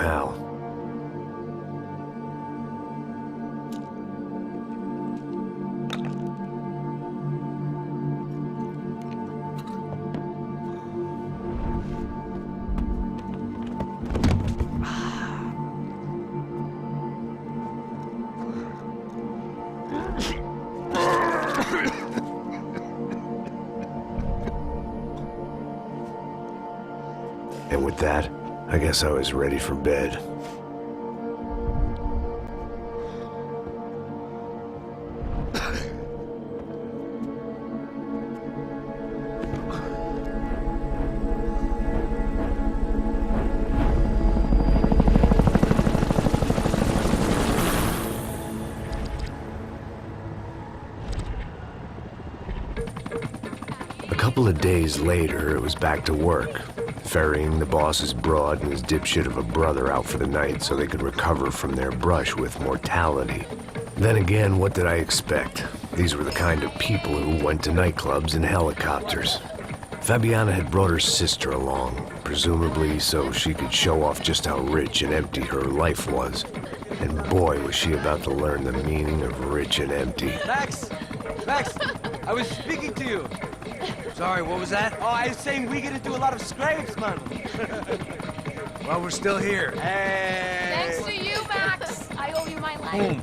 how. And with that, I guess I was ready for bed. A couple of days later, it was back to work. Ferrying the boss's broad and his dipshit of a brother out for the night so they could recover from their brush with mortality. Then again, what did I expect? These were the kind of people who went to nightclubs in helicopters. Fabiana had brought her sister along, presumably so she could show off just how rich and empty her life was. And boy, was she about to learn the meaning of rich and empty. Max! Max! I was speaking to you! Sorry, what was that? Oh, I was saying we get to do a lot of scrapes, man. Well, we're still here. Hey! Thanks to you, Max. I owe you my life. Boom.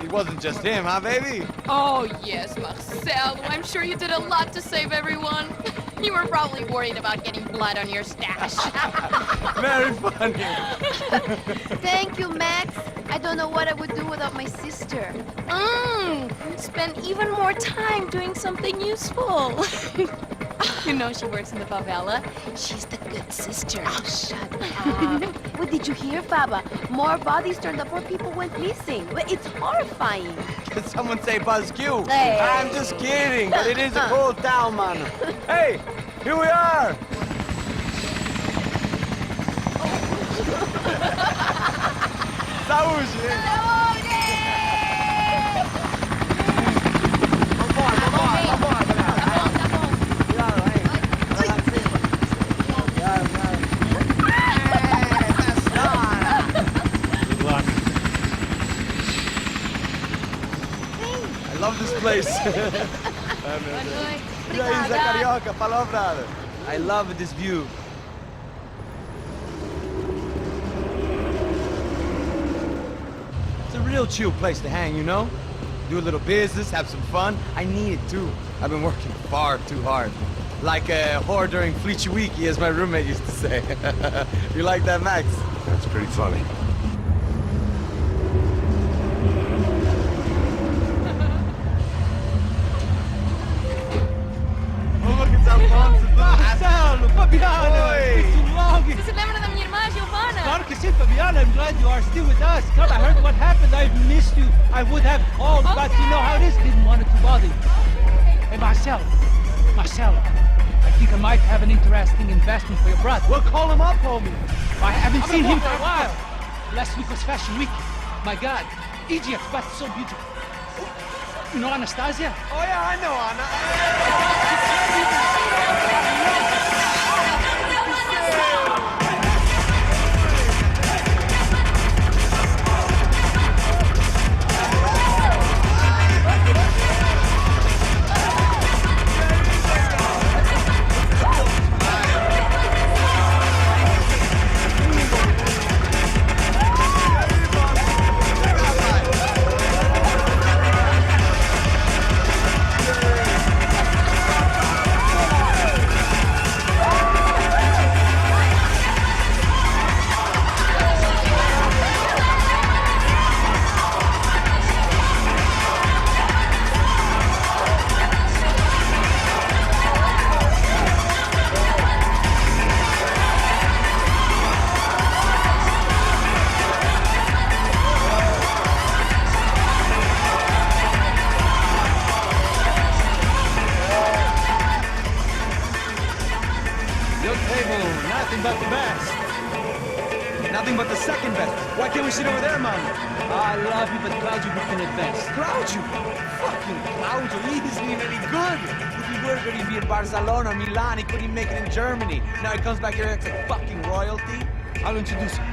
It wasn't just him, huh, baby? Oh, yes, Marcel. I'm sure you did a lot to save everyone. You were probably worried about getting blood on your stash. Very funny. Thank you, Max. I don't know what I would do without my sister. Spend even more time doing something useful. You know she works in the favela. She's the good sister. Oh, shut up. What did you hear, Baba? More bodies turned up where people went missing. It's horrifying. Can someone say Buzz Q? Hey. I'm just kidding, but it is a cool town, man. Hey, here we are. Saúde! I love this place. Carioca, palavra. I love this view. It's a real chill place to hang, you know? Do a little business, have some fun. I need it too. I've been working far too hard. Like a whore during Fleechy Weeky, as my roommate used to say. You like that, Max? That's pretty funny. Você se lembra da minha irmã, Giovanna? Claro que sim, Fabiana. I'm glad you are still with us. Come, I heard what happened. I've missed you. I would have called, but you know how it is. Didn't want to bother you. Hey, Marcel, I think I might have an interesting investment for your brother. Well, call him up, homie. I haven't seen him for a while. Last week was Fashion Week. My God, Egypt, but so beautiful. You know Anastasia? Oh yeah, I know Anna. Nothing but the best. Nothing but the second best. Why can't we sit over there, man? I love you, but Claudio booked in advance. Claudio? Fucking Claudio, he isn't even any good. If he were going to be in Barcelona, Milan, he couldn't make it in Germany. Now he comes back here and acts like fucking royalty. I'll introduce you.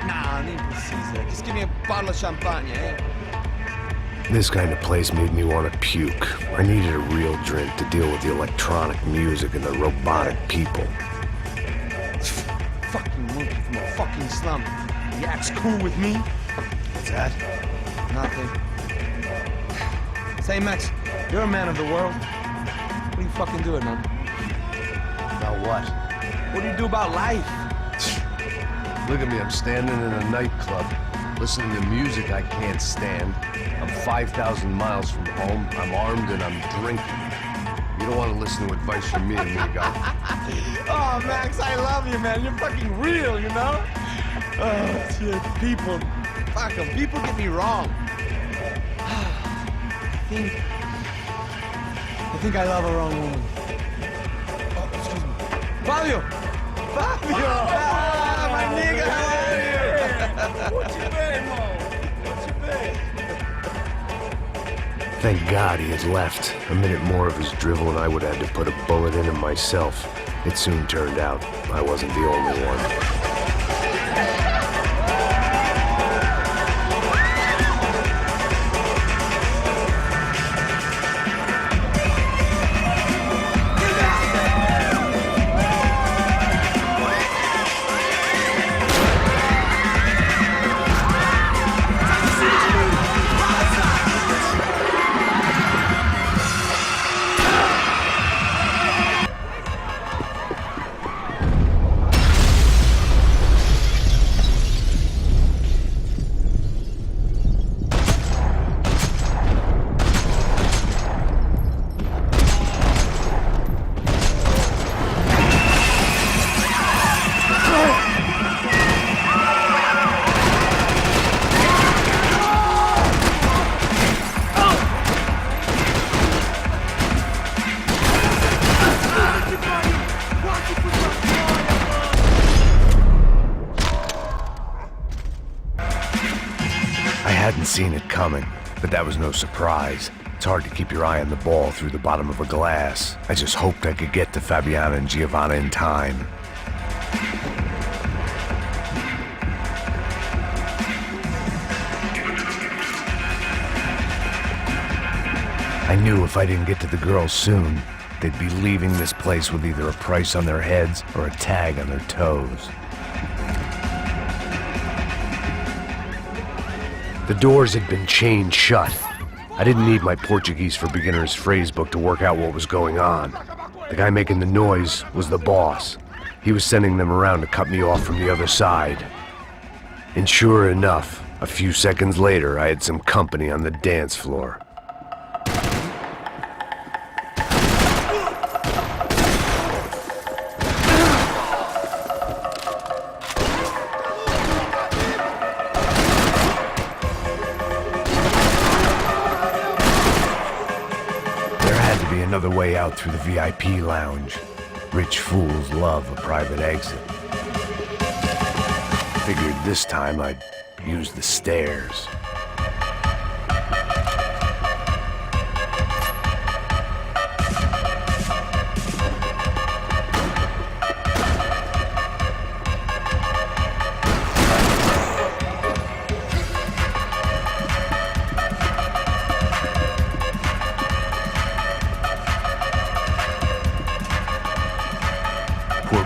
Nah, I need precisa. Just give me a bottle of champagne, eh? This kind of place made me want to puke. I needed a real drink to deal with the electronic music and the robotic people. Fucking monkey from a fucking slum. He acts cool with me. What's that? Nothing. Say, Max, you're a man of the world. What are you fucking doing, man? About what? What do you do about life? Look at me, I'm standing in a nightclub, listening to music I can't stand. I'm 5,000 miles from home, I'm armed and I'm drinking. You don't want to listen to advice from me, amigo. Oh, Max, I love you, man. You're fucking real, you know? Oh, shit. People. Fuck 'em. People get me wrong. I think I love a wrong woman. Oh, excuse me. Fabio! Fabio! Ah, my nigga, how are you? What you been, Mo? What you been? Thank God he had left. A minute more of his drivel and I would have had to put a bullet in him myself. It soon turned out I wasn't the only one. I hadn't seen it coming, but that was no surprise. It's hard to keep your eye on the ball through the bottom of a glass. I just hoped I could get to Fabiana and Giovanna in time. I knew if I didn't get to the girls soon, they'd be leaving this place with either a price on their heads or a tag on their toes. The doors had been chained shut. I didn't need my Portuguese for Beginners phrase book to work out what was going on. The guy making the noise was the boss. He was sending them around to cut me off from the other side. And sure enough, a few seconds later, I had some company on the dance floor. Another way out through the VIP lounge. Rich fools love a private exit. Figured this time I'd use the stairs.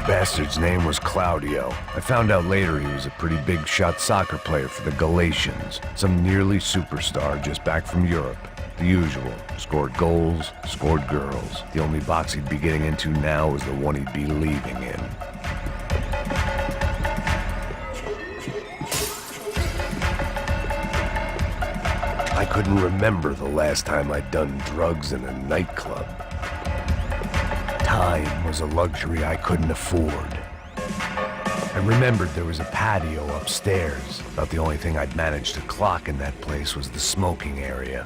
Bastard's name was Claudio. I found out later he was a pretty big shot soccer player for the Galatians. Some nearly superstar just back from Europe. The usual. Scored goals, scored girls. The only box he'd be getting into now was the one he'd be leaving in. I couldn't remember the last time I'd done drugs in a nightclub. Time was a luxury I couldn't afford. I remembered there was a patio upstairs. About the only thing I'd managed to clock in that place was the smoking area.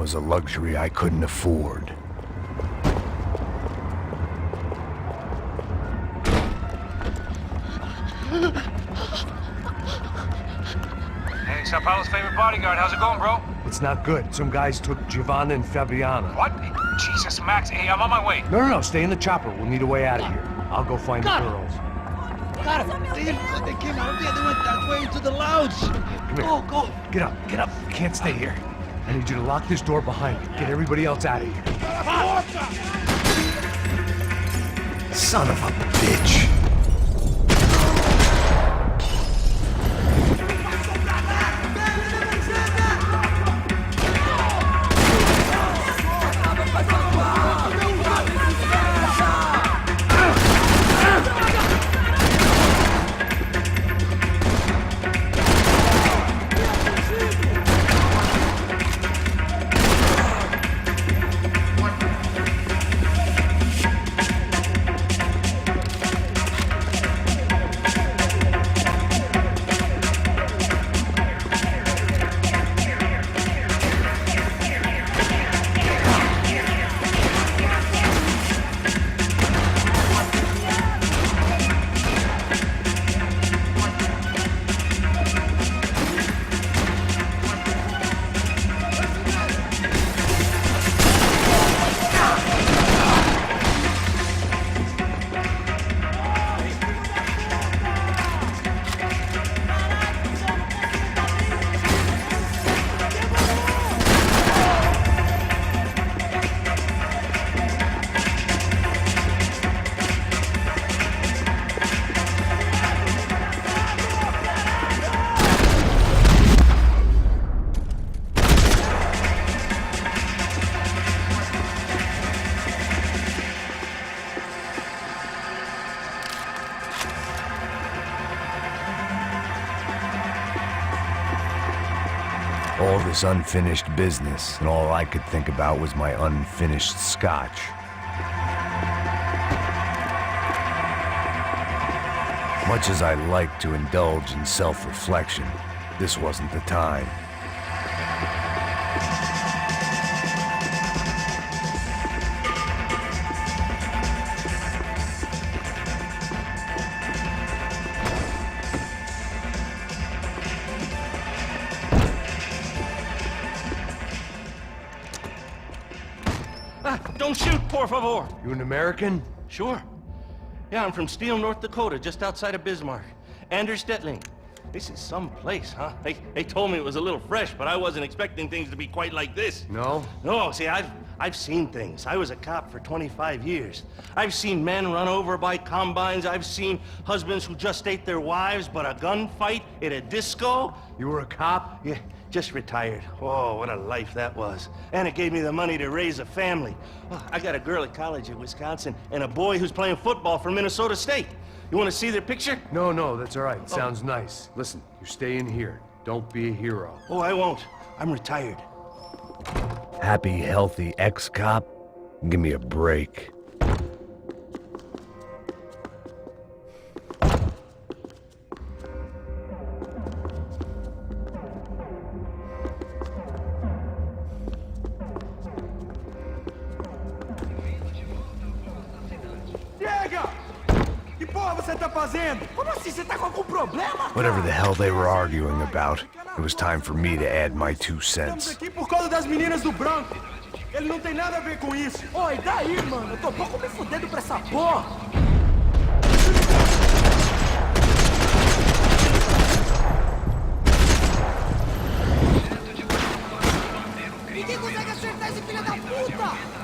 was a luxury I couldn't afford. Hey, Sao Paulo's favorite bodyguard. How's it going, bro? It's not good. Some guys took Giovanna and Fabiana. What? Jesus, Max. Hey, I'm on my way. No, stay in the chopper. We'll need a way out of here. I'll go find the girls. Got him. They came out. Yeah, they went that way into the lounge. Come here. Go. Get up. You can't stay here. I need you to lock this door behind you. Get everybody else out of here. Son of a bitch. All this unfinished business, and all I could think about was my unfinished scotch. Much as I like to indulge in self-reflection, this wasn't the time. Don't shoot, por favor. You an American? Sure. Yeah, I'm from Steele, North Dakota, just outside of Bismarck. Anders Stetling. This is some place, huh? They told me it was a little fresh, but I wasn't expecting things to be quite like this. No? No, see, I've seen things. I was a cop for 25 years. I've seen men run over by combines. I've seen husbands who just ate their wives, but a gunfight at a disco. You were a cop? Yeah, just retired. Oh, what a life that was. And it gave me the money to raise a family. Oh, I got a girl at college at Wisconsin and a boy who's playing football for Minnesota State. You want to see their picture? No, that's all right. Sounds nice. Listen, you stay in here. Don't be a hero. Oh, I won't. I'm retired. Happy, healthy ex-cop? Give me a break. Whatever the hell they were arguing about, it was time for me to add my 2 cents. Aqui por causa das meninas do branco. Ele não tem nada a ver com isso. Oi, daí, mano? Eu tô pouco me fudendo pra essa porra. Ninguém consegue acertar esse filho da puta!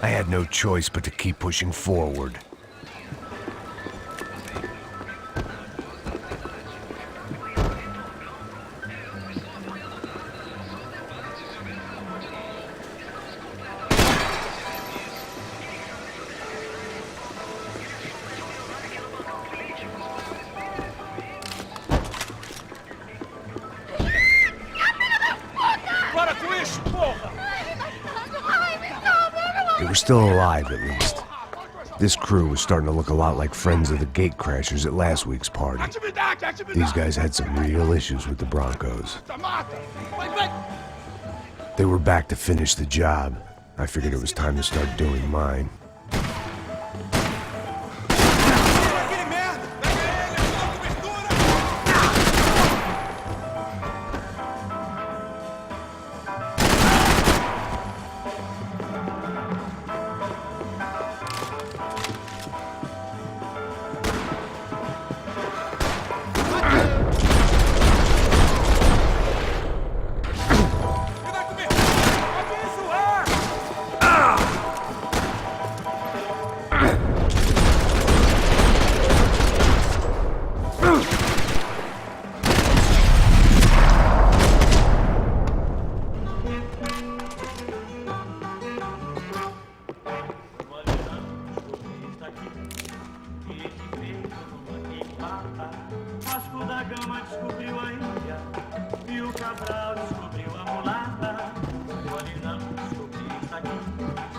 I had no choice but to keep pushing forward. still alive, at least. This crew was starting to look a lot like friends of the gate crashers at last week's party. These guys had some real issues with the Broncos. They were back to finish the job. I figured it was time to start doing mine.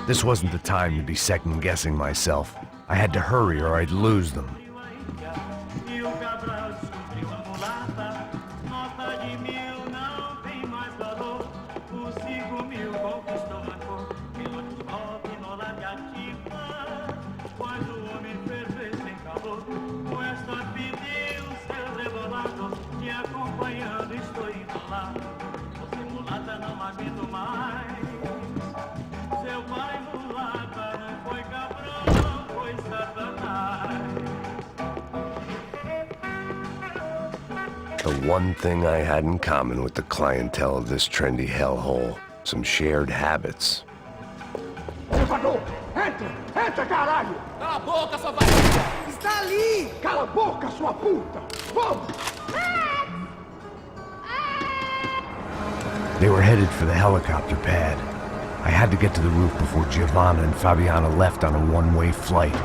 This wasn't the time to be second-guessing myself. I had to hurry or I'd lose them. The one thing I had in common with the clientele of this trendy hellhole, some shared habits. Entra, caralho! Cala a boca, sua barriga! Está ali! Cala a boca, sua puta! Vamos! They were headed for the helicopter pad. I had to get to the roof before Giovanna and Fabiana left on a one-way flight.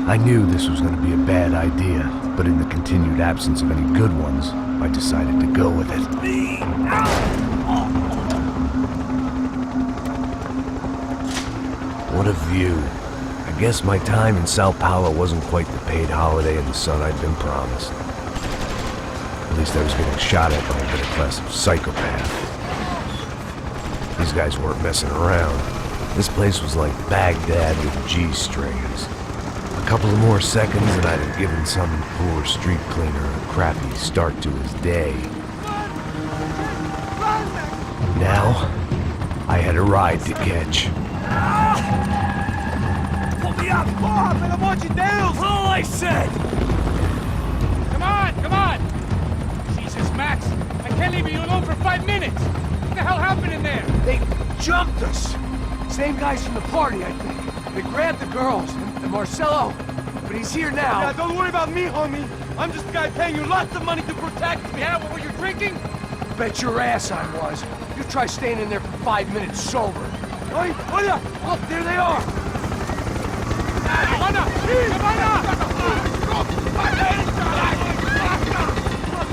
I knew this was going to be a bad idea, but in the continued absence of any good ones, I decided to go with it. What a view. I guess my time in Sao Paulo wasn't quite the paid holiday in the sun I'd been promised. At least I was getting shot at by a middle-class psychopath. These guys weren't messing around. This place was like Baghdad with G-strings. A couple of more seconds and I'd have given some poor street cleaner a crappy start to his day. Now, I had a ride to catch. Pull me up! Porra, pelo amor de Deus! All I said! Come on! Jesus, Max, I can't leave you alone for 5 minutes! What the hell happened in there? They jumped us. Same guys from the party, I think. They grabbed the girls and Marcelo, but he's here now. Yeah, don't worry about me, homie. I'm just the guy paying you lots of money to protect me. Yeah, what were you drinking? Bet your ass I was. You try staying in there for 5 minutes sober. Oi, olha! Look, there they are.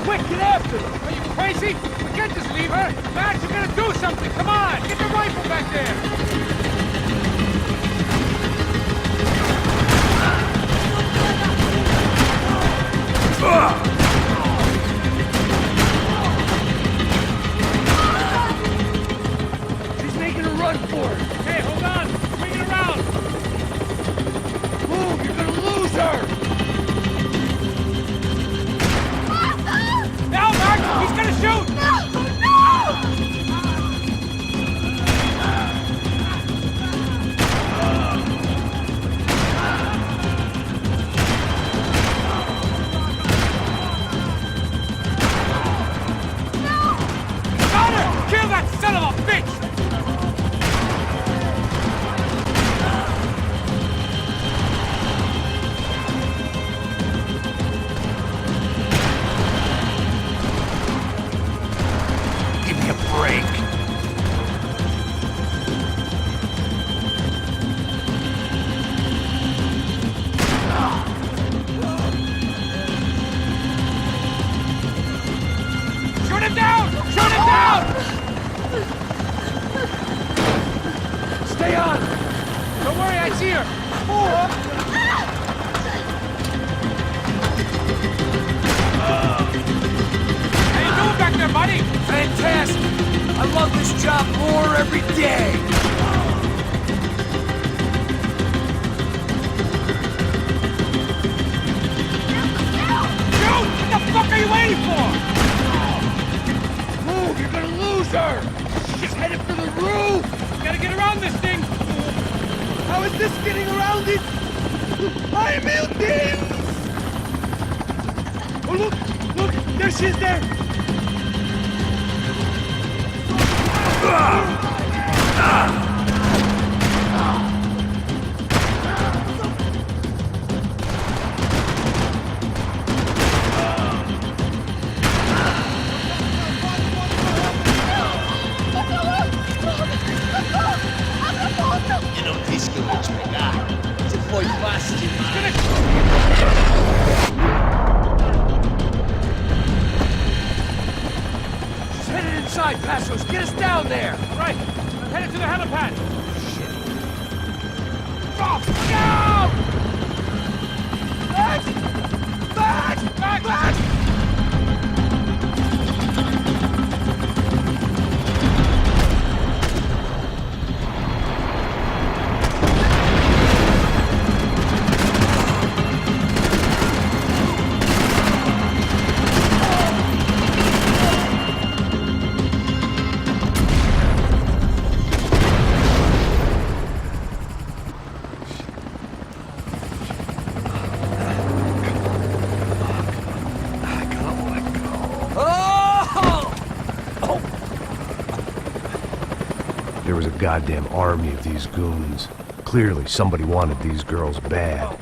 Quick, get after them! Are you crazy? We can't just leave her! Max, you gotta do something! Come on! Get the rifle back there! She's making a run for it. Hey, hold on! Bring it around! Move, you're gonna lose her! Now, Max! He's gonna shoot! No! Stay on! Don't worry, I see her! How you doing back there, buddy? Fantastic! I love this job more every day! Shoot! What the fuck are you waiting for? Move! You're gonna lose her! She's headed for the roof! Gotta get around this thing! How is this getting around it? Ai, meu Deus! Oh, look! Look! There she is there! Eu não disse que eu vou te pegar. Você foi fácil demais. She's headed inside, Passos! Get us down there! Right! I'm headed to the helipad! Shit! Oh, no! Back! Back! Back! Back! There was a goddamn army of these goons. Clearly, somebody wanted these girls bad.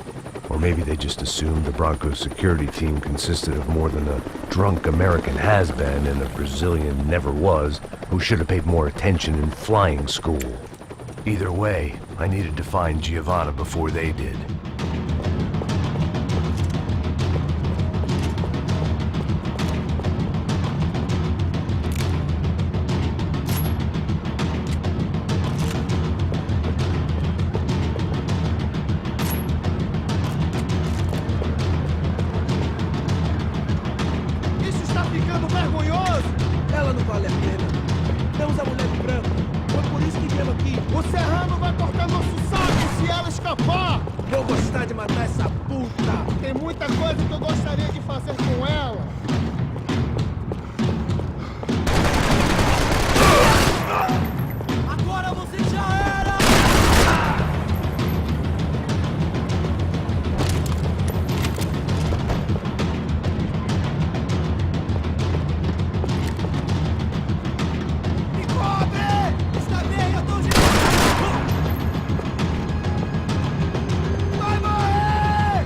Or maybe they just assumed the Broncos security team consisted of more than a drunk American has-been and a Brazilian never was who should have paid more attention in flying school. Either way, I needed to find Giovanna before they did. Isso está ficando vergonhoso! Ela não vale a pena. Temos a mulher de branco. Foi por isso que viemos aqui. O Serrano vai cortar nosso saco se ela escapar! Vou gostar de matar essa puta! Tem muita coisa que eu gostaria de fazer com ela! Agora você já era! Me cobre! Está bem, eu tô de... Vai morrer!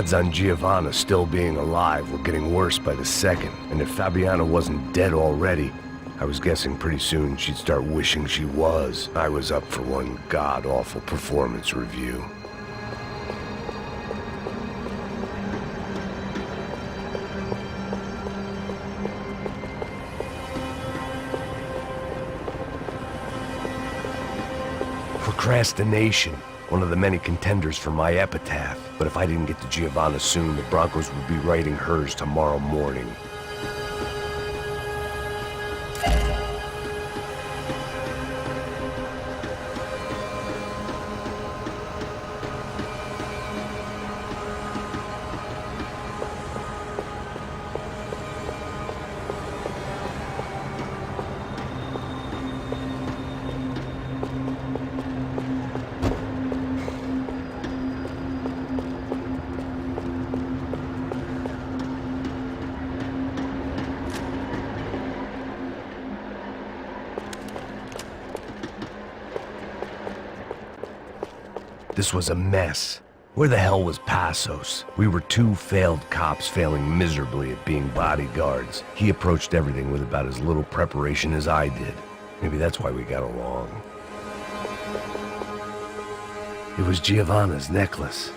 odds on Giovanna still being alive were getting worse by the second, and if Fabiana wasn't dead already, I was guessing pretty soon she'd start wishing she was. I was up for one god-awful performance review. Procrastination, one of the many contenders for my epitaph. But if I didn't get to Giovanna soon, the Broncos would be writing hers tomorrow morning. This was a mess. Where the hell was Passos? We were two failed cops failing miserably at being bodyguards. He approached everything with about as little preparation as I did. Maybe that's why we got along. It was Giovanna's necklace.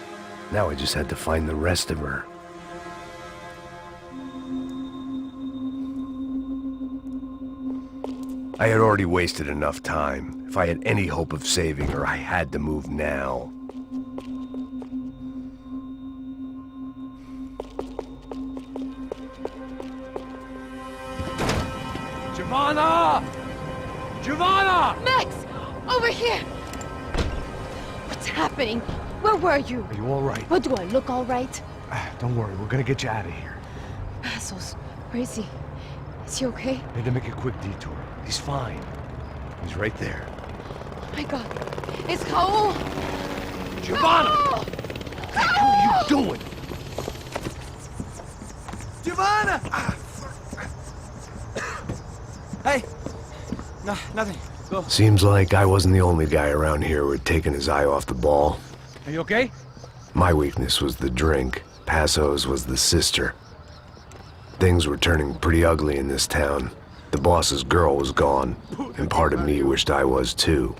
Now I just had to find the rest of her. I had already wasted enough time. If I had any hope of saving her, I had to move now. Giovanna! Giovanna! Max! Over here! What's happening? Where were you? Are you all right? What, do I look all right? Don't worry, we're gonna get you out of here. Passos, where is he? Is he okay? Had to make a quick detour. He's fine. He's right there. Oh my god. It's Raul! Giovanna! Raul! What the hell are you doing? Giovanna! Hey! No, nothing. Go. Seems like I wasn't the only guy around here who had taken his eye off the ball. Are you okay? My weakness was the drink. Passos was the sister. Things were turning pretty ugly in this town. The boss's girl was gone, and part of me wished I was too.